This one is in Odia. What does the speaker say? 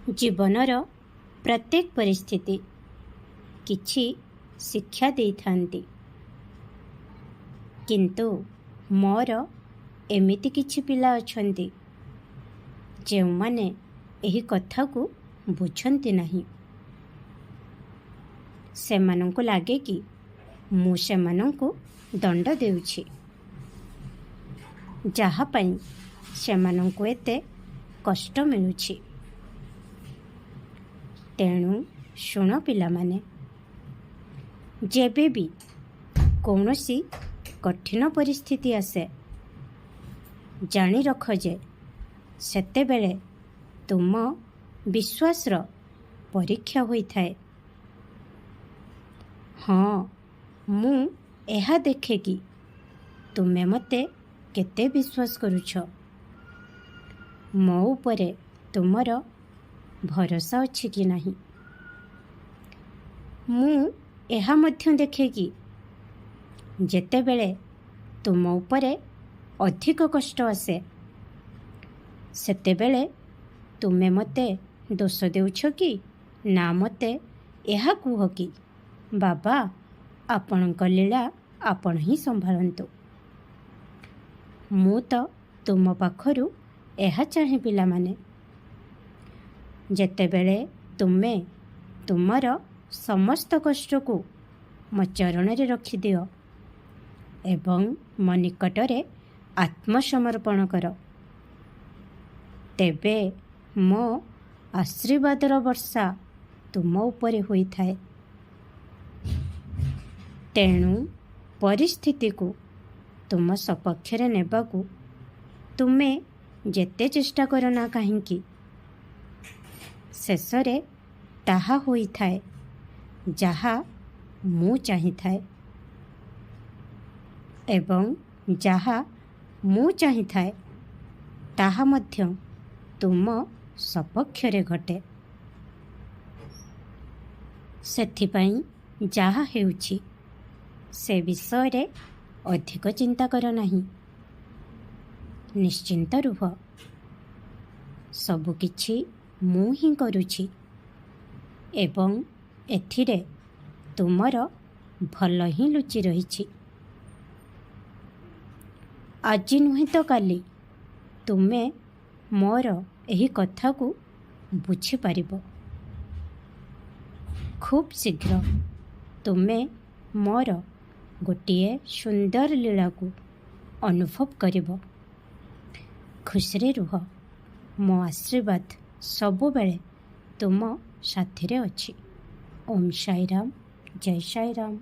ଜୀବନର ପ୍ରତ୍ୟେକ ପରିସ୍ଥିତି କିଛି ଶିକ୍ଷା ଦେଇଥାନ୍ତି। କିନ୍ତୁ ମୋର ଏମିତି କିଛି ପିଲା ଅଛନ୍ତି ଯେଉଁମାନେ ଏହି କଥାକୁ ବୁଝନ୍ତି ନାହିଁ। ସେମାନଙ୍କୁ ଲାଗେ କି ମୁଁ ସେମାନଙ୍କୁ ଦଣ୍ଡ ଦେଉଛି, ଯାହା ପାଇଁ ସେମାନଙ୍କୁ ଏତେ କଷ୍ଟ ମିଳୁଛି। ତେଣୁ ଶୁଣ ପିଲାମାନେ, ଯେବେ ବି କୌଣସି କଠିନ ପରିସ୍ଥିତି ଆସେ, ଜାଣି ରଖ ଯେ ସେତେବେଳେ ତୁମ ବିଶ୍ୱାସର ପରୀକ୍ଷା ହୋଇଥାଏ। ହଁ, ମୁଁ ଏହା ଦେଖେ କି ତୁମେ ମୋତେ କେତେ ବିଶ୍ୱାସ କରୁଛ। ମୋ ଉପରେ ତୁମର ଭରସା ଅଛି କି ନାହିଁ। ମୁଁ ଏହା ମଧ୍ୟ ଦେଖେ କି ଯେତେବେଳେ ତୁମ ଉପରେ ଅଧିକ କଷ୍ଟ ଆସେ, ସେତେବେଳେ ତୁମେ ମୋତେ ଦୋଷ ଦେଉଛ କି ନା ମୋତେ ଏହା କୁହ କି ବାବା, ଆପଣଙ୍କ ଲୀଳା ଆପଣ ହିଁ ସମ୍ଭାଳନ୍ତୁ। ମୁଁ ତ ତୁମ ପାଖରୁ ଏହା ଚାହେଁ ପିଲାମାନେ, ଯେତେବେଳେ ତୁମେ ତୁମର ସମସ୍ତ କଷ୍ଟକୁ ମୋ ଚରଣରେ ରଖିଦିଅ ଏବଂ ମୋ ନିକଟରେ ଆତ୍ମସମର୍ପଣ କର, ତେବେ ମୋ ଆଶୀର୍ବାଦର ବର୍ଷା ତୁମ ଉପରେ ହୋଇଥାଏ। ତେଣୁ ପରିସ୍ଥିତିକୁ ତୁମ ସପକ୍ଷରେ ନେବାକୁ ତୁମେ ଯେତେ ଚେଷ୍ଟା କର ନା କାହିଁକି, ଶେଷରେ ତାହା ହୋଇଥାଏ ଯାହା ମୁଁ ଚାହିଁଥାଏ। ଏବଂ ଯାହା ମୁଁ ଚାହିଁଥାଏ ତାହା ମଧ୍ୟ ତୁମ ସପକ୍ଷରେ ଘଟେ। ସେଥିପାଇଁ ଯାହା ହେଉଛି ସେ ବିଷୟରେ ଅଧିକ ଚିନ୍ତା କର ନାହିଁ। ନିଶ୍ଚିନ୍ତ ରୁହ, ସବୁକିଛି ମୁଁ ହିଁ କରୁଛି ଏବଂ ଏଥିରେ ତୁମର ଭଲ ହିଁ ଲୁଚି ରହିଛି। ଆଜି ନୁହେଁ ତ କାଲି ତୁମେ ମୋର ଏହି କଥାକୁ ବୁଝିପାରିବ। ଖୁବ୍ ଶୀଘ୍ର ତୁମେ ମୋର ଗୋଟିଏ ସୁନ୍ଦର ଲୀଳାକୁ ଅନୁଭବ କରିବ। ଖୁସିରେ ରୁହ, ମୋ ଆଶୀର୍ବାଦ ସବୁବେଳେ ତୁମ ସାଥିରେ ଅଛି। ଓମ୍ ସାଇରାମ, ଜୟ ସାଇରାମ।